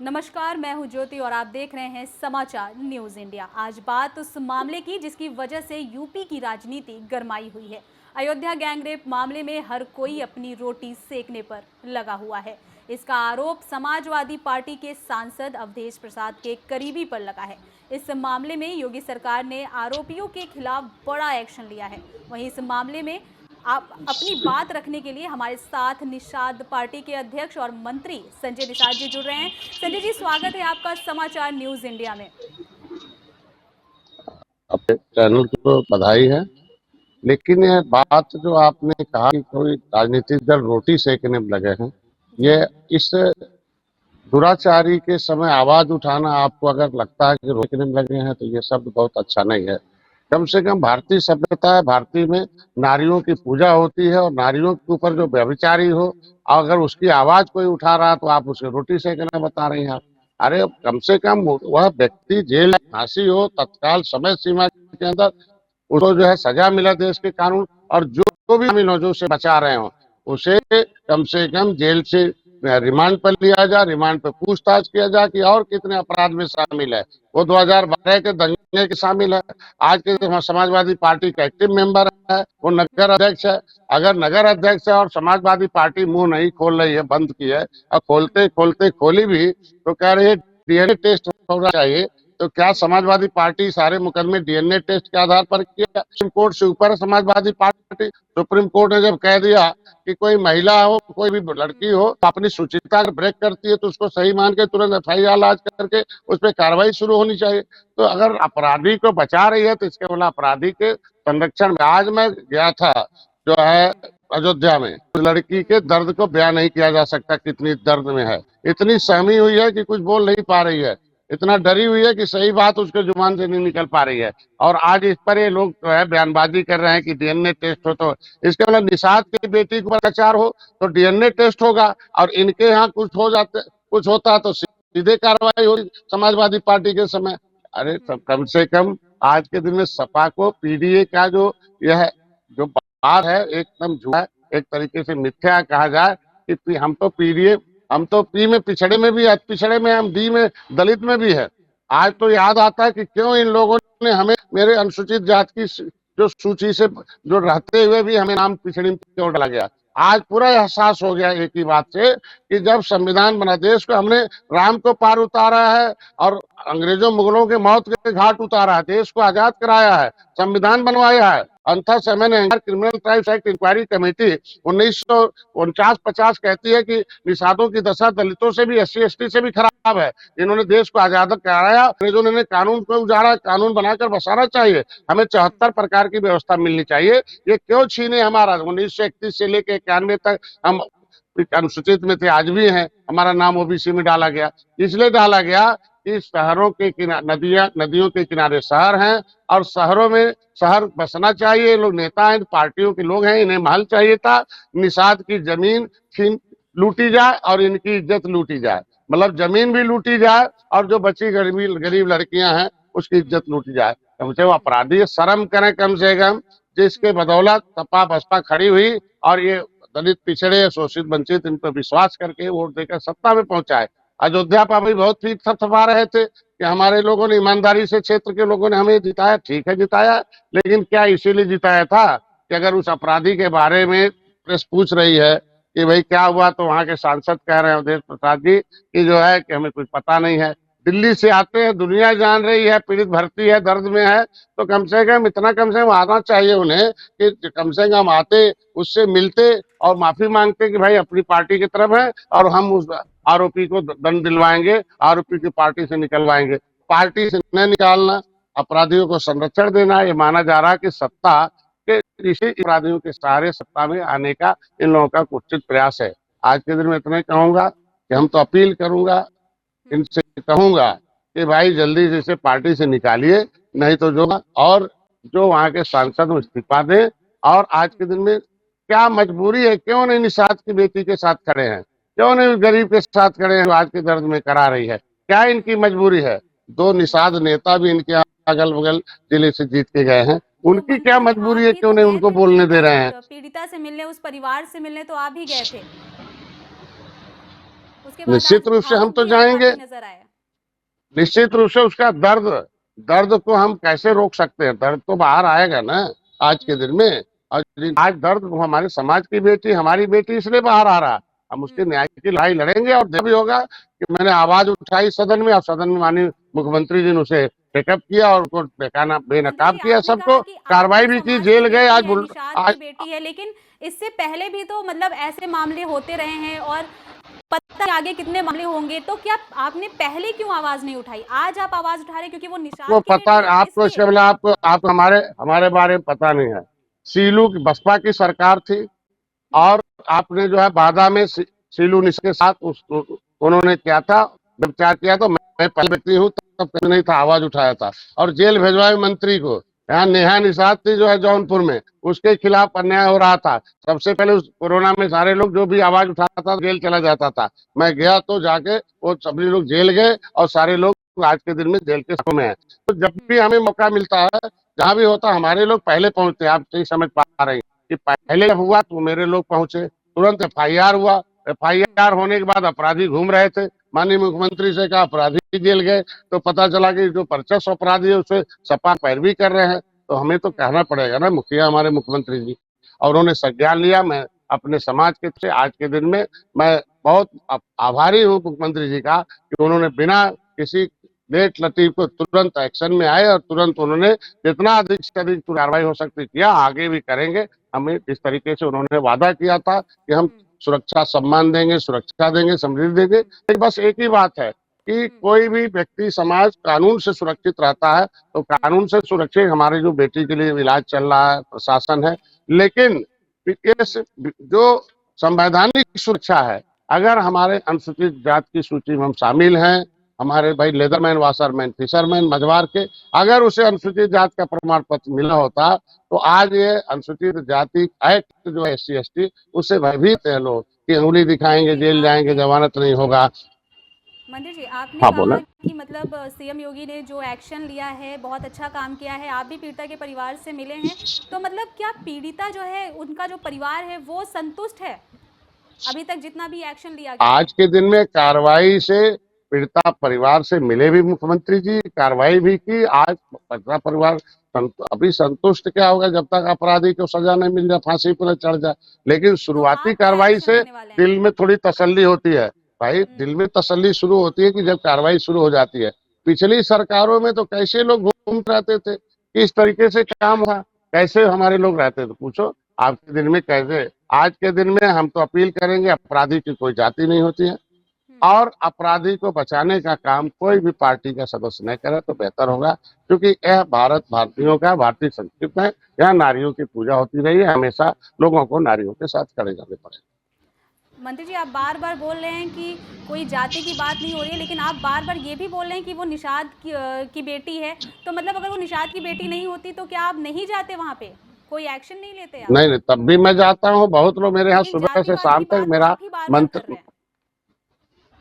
नमस्कार, मैं हूं ज्योति और आप देख रहे हैं समाचार न्यूज इंडिया। आज बात उस मामले की जिसकी वजह से यूपी की राजनीति गरमाई हुई है। अयोध्या गैंगरेप मामले में हर कोई अपनी रोटी सेकने पर लगा हुआ है। इसका आरोप समाजवादी पार्टी के सांसद अवधेश प्रसाद के करीबी पर लगा है। इस मामले में योगी सरकार ने आरोपियों के खिलाफ बड़ा एक्शन लिया है। वहीं इस मामले में आप अपनी बात रखने के लिए हमारे साथ निषाद पार्टी के अध्यक्ष और मंत्री संजय निषाद जी जुड़ रहे हैं। संजय जी, स्वागत है आपका समाचार न्यूज इंडिया में। अपने चैनल को बधाई है। लेकिन यह बात जो आपने कहा कि कोई राजनीतिक दल रोटी सेकने में लगे हैं, ये इस दुराचारी के समय आवाज उठाना आपको अगर लगता है कि रोकने में लगे हैं तो ये शब्द बहुत अच्छा नहीं है। कम से कम भारतीय सभ्यता है, भारतीय में नारियों की पूजा होती है और नारियों के ऊपर जो व्यभिचारी हो अगर उसकी आवाज कोई उठा रहा तो आप उसे रोटी सेकना बता रही हैं आप। अरे कम से कम वह व्यक्ति जेल फांसी हो तत्काल समय सीमा के अंदर उसको जो है सजा मिला देश के कानून, और जो भी शामिल हो जो उसे बचा रहे हो उसे कम से कम जेल से रिमांड पर लिया जाए, रिमांड पर पूछताछ किया जाए कि और कितने अपराध में शामिल है। वो 2012 के दंगे के शामिल है, आज के समाजवादी पार्टी का एक्टिव मेंबर है, वो नगर अध्यक्ष है। अगर नगर अध्यक्ष है और समाजवादी पार्टी मुंह नहीं खोल रही है, बंद की है, और खोलते खोलते खोली भी तो कह रही है डीएनए टेस्ट होना चाहिए। तो क्या समाजवादी पार्टी सारे मुकदमे डीएनए टेस्ट के आधार पर किया? सुप्रीम कोर्ट से ऊपर समाजवादी पार्टी। सुप्रीम कोर्ट ने जब कह दिया कि कोई महिला हो कोई भी लड़की हो अपनी शुचिता अगर ब्रेक करती है तो उसको सही मान के तुरंत एफआईआर लॉन्च करके उस पर कार्रवाई शुरू होनी चाहिए। तो अगर अपराधी को बचा रही है तो इसके बोला अपराधी के संरक्षण में। आज मैं गया था जो है अयोध्या में, लड़की के दर्द को बयान नहीं किया जा सकता, कितनी दर्द में है, इतनी सहमी हुई है कि कुछ बोल नहीं पा रही है, इतना डरी हुई है कि सही बात उसके जुबान से नहीं निकल पा रही है। और आज इस पर ये लोग जो है बयानबाजी कर रहे हैं कि डीएनए टेस्ट हो, तो इसके मतलब निषाद की बेटी के ऊपर अत्याचार हो तो डीएनए टेस्ट होगा, और इनके यहाँ कुछ होता तो सीधे कार्रवाई होगी समाजवादी पार्टी के समय। अरे कम से कम आज के दिन में सपा को पीडीए का जो यह जो बात है एकदम झूठा है, एक तरीके से मिथ्या कहा जाए कि हम तो पीडीए, हम तो पी में पिछड़े में भी है, पिछड़े में हम डी में दलित में भी है। आज तो याद आता है कि क्यों इन लोगों ने हमें मेरे अनुसूचित जाति की जो सूची से जो रहते हुए भी हमें नाम पिछड़ी में क्यों डाला गया। आज पूरा एहसास हो गया एक ही बात से कि जब संविधान बना, देश को हमने राम को पार उतारा है और अंग्रेजों मुगलों के मौत के घाट उतारा है, देश को आजाद कराया है, संविधान बनवाया है। अंथा समय ने criminal tribes act inquiry committee 1949-50 कहती है कि निषादों की दशा दलितों से भी, एससी एसटी से भी खराब है। इन्होंने देश को आजाद कराया, अंग्रेजों ने कानून को उजाड़ा, कानून बनाकर बसाना चाहिए। हमें 74 प्रकार की व्यवस्था मिलनी चाहिए। ये क्यों छीने हमारा? 1931 से लेकर 91 तक हम अनुसूचित में थे, आज भी हैं, हमारा नाम ओबीसी में डाला गया। इसलिए डाला गया कि शहरों के किनारे नदियों के किनारे शहर हैं और शहरों में शहर बसना चाहिए। लोग नेता हैं, पार्टियों के लोग हैं, इन्हें महल चाहिए था। निषाद की जमीन छीन लूटी जाए और इनकी इज्जत लूटी जाए, मतलब जमीन भी लूटी जाए और जो बची गरीब लड़कियां हैं उसकी इज्जत लूटी जाए। कम से कम अपराधी शर्म करें कम से कम, जिसके बदौलत सपा बसपा खड़ी हुई और ये दलित पिछड़े शोषित वंचित इन पर विश्वास करके वोट देकर सत्ता में पहुंचाए। अयोध्या पर भी बहुत पीठ थपथपा रहे थे कि हमारे लोगों ने ईमानदारी से, क्षेत्र के लोगों ने हमें जिताया। ठीक है जिताया, लेकिन क्या इसीलिए जिताया था कि अगर उस अपराधी के बारे में प्रेस पूछ रही है कि भाई क्या हुआ, तो वहां के सांसद कह रहे हैं अवधेश प्रसाद जी कि जो है कि हमें कुछ पता नहीं है। दिल्ली से आते हैं, दुनिया जान रही है, पीड़ित भर्ती है, दर्द में है, तो कम से कम इतना कम से कम आना चाहिए उन्हें कि कम से कम आते, उससे मिलते और माफी मांगते कि भाई अपनी पार्टी की तरफ है और हम उस आरोपी को दंड दिलवाएंगे, आरोपी की पार्टी से निकलवाएंगे। पार्टी से न निकालना, अपराधियों को संरक्षण देना, ये माना जा रहा है कि सत्ता के इसी अपराधियों के सहारे सत्ता में आने का इन लोगों का कुत्सित प्रयास है। आज के दिन में इतना कहूंगा कि हम तो अपील करूंगा, इनसे कहूंगा कि भाई जल्दी से इसे पार्टी से निकालिए, नहीं तो जो वहां के सांसद इस्तीफा दें। और आज के दिन में क्या मजबूरी है, क्यों नहीं निषाद की बेटी के साथ खड़े हैं, क्यों नहीं गरीब के साथ खड़े हैं जो आज के दर्द में करा रही है? क्या इनकी मजबूरी है? दो निषाद नेता भी इनके अगल बगल जिले से जीत के गए हैं, उनकी क्या मजबूरी है, क्यों नहीं उनको बोलने दे रहे हैं? पीड़िता से मिलने, उस परिवार से मिलने तो आप ही गए थे। उसके बाद निश्चित आज रूप से हम भावुक तो भी आप जाएंगे। काफी नजर आए। निश्चित रूप से उसका दर्द दर्द को हम कैसे रोक सकते हैं? दर्द तो बाहर आएगा ना आज के हम्म। दिन में। और आज दर्द हमारे समाज की बेटी, हमारी बेटी, इसलिए बाहर आ रहा है। हम उसके न्याय की लड़ाई लड़ेंगे और जब भी होगा कि मैंने आवाज उठाई सदन में, और सदन में माननीय मुख्यमंत्री जी ने उसे टेकअप किया और उनको मंत्री बेनकाब जी, किया, आपने कहा सबको कि कार्रवाई आपके भी की, समाज की जेल गए। बेटी है, निषाद की आज बेटी है, लेकिन इससे पहले भी तो मतलब ऐसे मामले होते रहे हैं और पता नहीं आगे कितने मामले होंगे, तो क्या आपने पहले क्यों आवाज नहीं उठाई? आज आप आवाज उठा रहे हैं क्योंकि वो आपको निषाद की पता, बेटी है आपको इसके इसलिए? पहले आपको हमारे हमारे बारे में पता नहीं है। सीलू की बसपा की सरकार थी हम्म। और आपने जो है बादा में सीलू निस के साथ उन्होंने क्या था, व्यभिचार किया। तो मैं पहले व्यक्ति हूँ, तब कभी नहीं था, आवाज उठाया था और जेल भेजवाए मंत्री को। यहाँ नेहा निषाद थी जो है जौनपुर में, उसके खिलाफ अन्याय हो रहा था। सबसे पहले उस कोरोना में सारे लोग जो भी आवाज उठाता था जेल चला जाता था। मैं गया तो जाके वो सभी लोग जेल गए और सारे लोग आज के दिन में जेल के सको में है। तो जब भी हमें मौका मिलता है, जहाँ भी होता, हमारे लोग पहले पहुंचते हैं। आप सही समझ पा रहे हैं कि पहले जब हुआ तो मेरे लोग पहुंचे, तुरंत एफआईआर हुआ। एफआईआर होने के बाद अपराधी घूम रहे थे, माननीय मुख्यमंत्री से कहा, अपराधी जेल गए तो पता चला कि जो परचस अपराधी है उसे सपा पैरवी कर रहे हैं। तो हमें तो कहना पड़ेगा ना, मुखिया हमारे मुख्यमंत्री जी, और उन्होंने संज्ञान लिया। मैं अपने समाज के से आज के दिन में मैं बहुत आभारी हूँ मुख्यमंत्री जी का कि उन्होंने बिना किसी लेट लतीफ को तुरंत एक्शन में आए और तुरंत उन्होंने जितना अधिक से अधिक कार्रवाई हो सकती किया, आगे भी करेंगे। हमें इस तरीके से उन्होंने वादा किया था कि हम सुरक्षा सम्मान देंगे, सुरक्षा देंगे, समृद्धि देंगे। लेकिन बस एक ही बात है कि कोई भी व्यक्ति, समाज कानून से सुरक्षित रहता है। तो कानून से सुरक्षित हमारे जो बेटी के लिए इलाज चल रहा है, प्रशासन है। लेकिन ये जो संवैधानिक सुरक्षा है, अगर हमारे अनुसूचित जात की सूची में हम शामिल हैं, हमारे भाई लेदरमैन, वाशरमैन, फिशरमैन, मझवार के, अगर उसे अनुसूचित जात का प्रमाण पत्र मिला होता तो आज ये अनुसूचित जाति एक्ट जो है SC ST, उससे भयभीत है लोग कि उंगली दिखाएंगे मंत्री जेल जाएंगे, आपने जमानत नहीं होगा। मंत्री जी, आपने हाँ कहा बोला। कि मतलब सीएम योगी ने जो एक्शन लिया है बहुत अच्छा काम किया है, आप भी पीड़िता के परिवार से मिले हैं, तो मतलब क्या पीड़िता जो है, उनका जो परिवार है, वो संतुष्ट है अभी तक जितना भी एक्शन लिया गया है? आज के दिन में कार्रवाई से पीड़िता परिवार से मिले भी मुख्यमंत्री जी, कार्रवाई भी की। आज पीड़िता परिवार अभी संतुष्ट क्या होगा जब तक अपराधी को सजा नहीं मिल जाए, फांसी पर चढ़ जाए। लेकिन तो शुरुआती आप क्या कार्रवाई एक्शन से लेने वाले हैं? दिल में थोड़ी तसल्ली होती है। भाई, दिल में तसल्ली शुरू होती है कि जब कार्रवाई शुरू हो जाती है। पिछली सरकारों में तो कैसे लोग घूमते रहते थे, किस तरीके से काम था, कैसे हमारे लोग रहते थे, पूछो। आज के दिन में कैसे, आज के दिन में हम तो अपील करेंगे, अपराधी की कोई जाति नहीं होती है और अपराधी को बचाने का काम कोई भी पार्टी का सदस्य नहीं करे तो बेहतर होगा। क्योंकि यह भारत भारतीयों का, भारतीय संस्कृति है। यहाँ नारियों की पूजा होती रही है, हमेशा लोगों को नारियों के साथ खड़े जाने पड़े। मंत्री जी, आप बार बार बोल रहे हैं कि कोई जाति की बात नहीं हो रही है, लेकिन आप बार बार ये भी बोल रहे हैं कि वो निषाद की बेटी है। तो मतलब अगर वो निषाद की बेटी नहीं होती तो क्या आप नहीं जाते वहाँ पे? कोई एक्शन नहीं लेते आप? नहीं नहीं, तब भी मैं जाता हूँ। बहुत लोग मेरे यहाँ लेकिन सुबह से जातिवाद शाम की तक बात तो मेरा आप ही बार बार कर मंत्र, रहे हैं।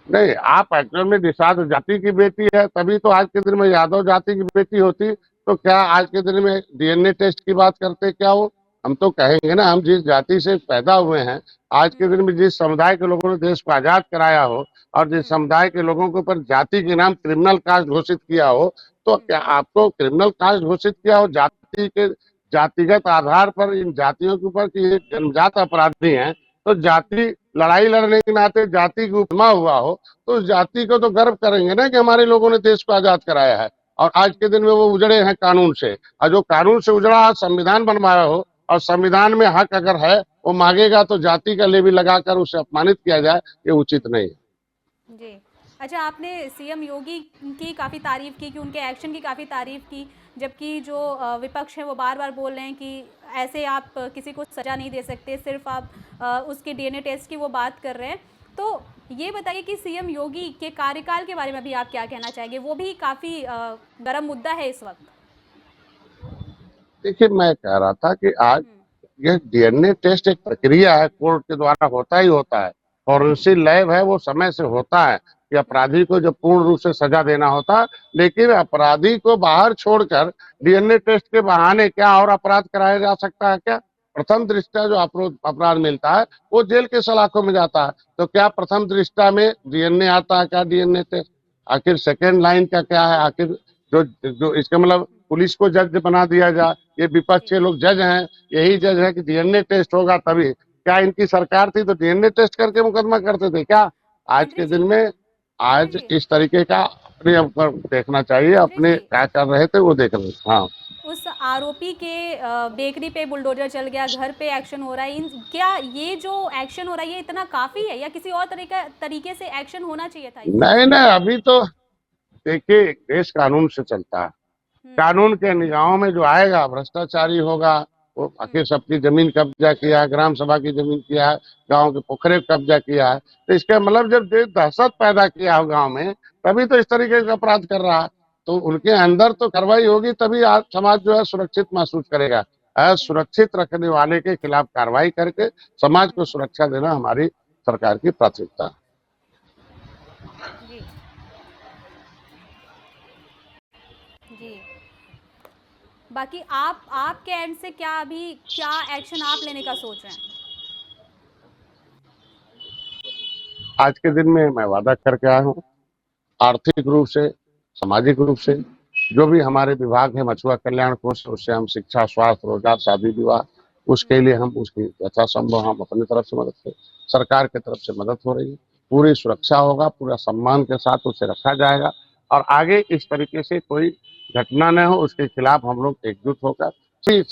नहीं, आप एक्चुअल में निषाद जाति की बेटी है, तभी तो आज के दिन में यादव जाति की बेटी होती तो क्या आज के दिन में DNA टेस्ट की बात करते क्या वो? हम तो कहेंगे ना, हम जिस जाति से पैदा हुए हैं, आज के दिन में जिस समुदाय के लोगों ने देश को आजाद कराया हो और जिस समुदाय के लोगों के ऊपर जाति के नाम क्रिमिनल कास्ट घोषित किया हो, तो क्या आपको क्रिमिनल कास्ट घोषित किया हो जाति के, जातिगत आधार पर इन जातियों के ऊपर कि ये जन्मजात अपराधी हैं, तो जाति लड़ाई लड़ने के नाते जाति की उपमा हुआ हो तो उस जाति को तो गर्व करेंगे ना कि हमारे लोगों ने देश को आजाद कराया है। और आज के दिन में वो उजड़े हैं कानून से, और जो कानून से उजड़ा संविधान बनवाया हो और संविधान में हक अगर है वो मांगेगा तो जाति का लेवी लगाकर उसे अपमानित किया जाए, ये उचित नहीं है। जी। अच्छा, आपने सीएम योगी की काफ़ी तारीफ की कि उनके एक्शन की काफ़ी तारीफ की, जबकि जो विपक्ष है वो बार बार बोल रहे हैं कि ऐसे आप किसी को सज़ा नहीं दे सकते, सिर्फ आप उसके DNA टेस्ट की वो बात कर रहे हैं। तो ये बताइए कि सीएम योगी के कार्यकाल के बारे में भी आप क्या कहना चाहेंगे? वो भी काफ़ी गर्म मुद्दा है इस वक्त। देखिए, मैं कह रहा था कि आज यह DNA टेस्ट एक प्रक्रिया है, कोर्ट के द्वारा होता ही होता है। फॉरेंसिक लैब है, वो समय से होता है कि अपराधी को जब पूर्ण रूप से सजा देना होता। लेकिन अपराधी को बाहर छोड़कर DNA टेस्ट के बहाने क्या और अपराध कराया जा सकता है क्या? प्रथम दृष्टया जो अपराध मिलता है वो जेल के सलाखों में जाता है। तो क्या प्रथम दृष्टया में डीएनए आता है? क्या डीएनए टेस्ट? आखिर सेकेंड लाइन का क्या है? आखिर जो जो इसका मतलब पुलिस को जज बना दिया जाए, ये विपक्ष के लोग जज हैं, यही जज है कि डीएनए टेस्ट होगा तभी। क्या इनकी सरकार थी तो डीएनए टेस्ट करके मुकदमा करते थे क्या? आज मंत्री के जी दिन में मंत्री आज जी इस तरीके का अपने ऊपर देखना चाहिए, मंत्री अपने जी क्या कर रहे थे वो देख रहे थे। हाँ, उस आरोपी के बेकरी पे बुलडोजर चल गया, घर पे एक्शन हो रहा है। इन क्या ये जो एक्शन हो रहा है ये इतना काफी है या किसी और तरीके से एक्शन होना चाहिए था इस चीज नहीं पे? नहीं, अभी तो देखिए देश कानून से चलता है। हम्म कानून के निगाहों में जो आएगा भ्रष्टाचारी होगा। वो हम्म आखिर सबकी जमीन कब्जा किया है, ग्राम सभा की जमीन किया है, गांव के पोखरे कब्जा किया है, तो इसका मतलब जब दहशत पैदा किया हो गांव में, तभी तो इस तरीके का अपराध कर रहा है। तो उनके अंदर तो कार्रवाई होगी, तभी आज समाज जो है सुरक्षित महसूस करेगा। सुरक्षित रखने वाले के खिलाफ कार्रवाई करके समाज को हम्म, सुरक्षा देना हमारी सरकार की प्राथमिकता है। जी जी। बाकी आपके एंड से क्या अभी क्या एक्शन आप लेने का सोच रहे हैं? आज के दिन में मैं वादा करके आया हूँ, आर्थिक रूप से, सामाजिक रूप से जो भी हमारे विभाग है मछुआ कल्याण कोष, उससे हम शिक्षा, स्वास्थ्य, रोजगार, शादी विवाह, उसके लिए हम उसकी यथासंभव हम अपनी तरफ से मदद करें। सरकार की तरफ से मदद हो रही है, पूरी सुरक्षा होगा, पूरा सम्मान के साथ उसे रखा जाएगा और आगे इस तरीके से कोई घटना न हो, उसके खिलाफ हम लोग एकजुट होकर सभी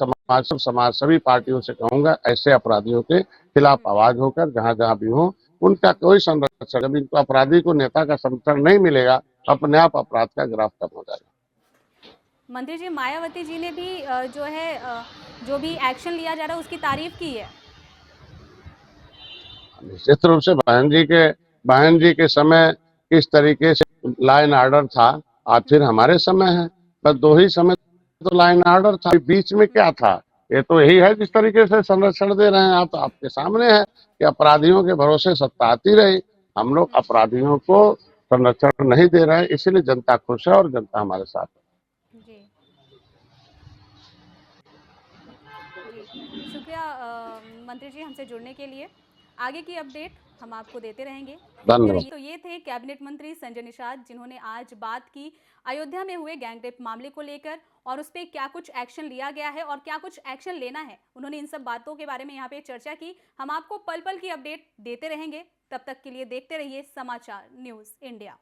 समाज सभी पार्टियों से कहूंगा, ऐसे अपराधियों के खिलाफ आवाज होकर जहां जहां भी हो उनका कोई संरक्षण, जब इनको अपराधी को नेता का संरक्षण नहीं मिलेगा, अपने आप अपराध का ग्राफ कम हो जाएगा। मंत्री जी मायावती जी ने भी जो है जो भी एक्शन लिया जा रहा है उसकी तारीफ की है। निश्चित रूप से बहन जी के समय किस तरीके से लाइन ऑर्डर था, आज फिर हमारे समय है, बस दो ही समय तो लाइन ऑर्डर था, बीच में क्या था? ये तो यही है जिस तरीके से संरक्षण दे रहे हैं आप, तो आपके सामने है कि अपराधियों के भरोसे सत्ता आती रही, हम लोग अपराधियों को संरक्षण नहीं दे रहे हैं, इसीलिए जनता खुश है और जनता हमारे साथ है। जी जी शुक्रिया मंत्री जी हमसे जुड़ने के लिए। आगे की अपडेट हम आपको देते रहेंगे, देखते धन्यवाद। रहिए। तो ये थे कैबिनेट मंत्री संजय निषाद जिन्होंने आज बात की अयोध्या में हुए गैंगरेप मामले को लेकर और उस पर क्या कुछ एक्शन लिया गया है और क्या कुछ एक्शन लेना है। उन्होंने इन सब बातों के बारे में यहाँ पे चर्चा की। हम आपको पल पल की अपडेट देते रहेंगे, तब तक के लिए देखते रहिए समाचार न्यूज़ इंडिया।